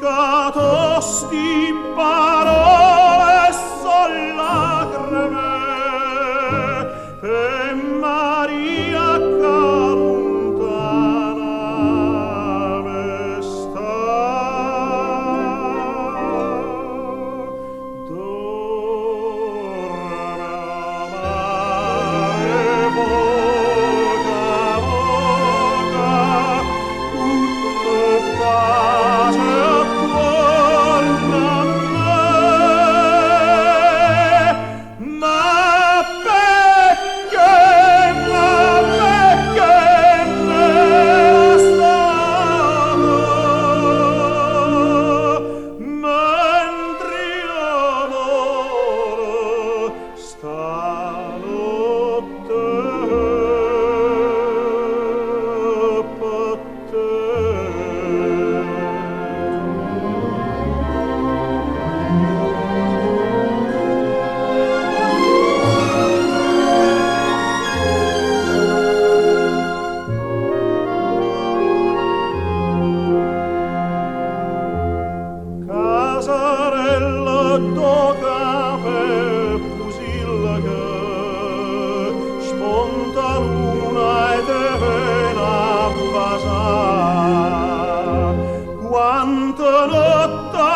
Scatosti parole son lacrime e Maria lontana me sta. Dorme amare voca, tutto pace attorno a me. Ma perché me stato mentre io loro stanotte per te. Casarella d'Ocave Pusillaga, spontanuna e te vena basà. Quanta notte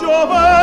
giovane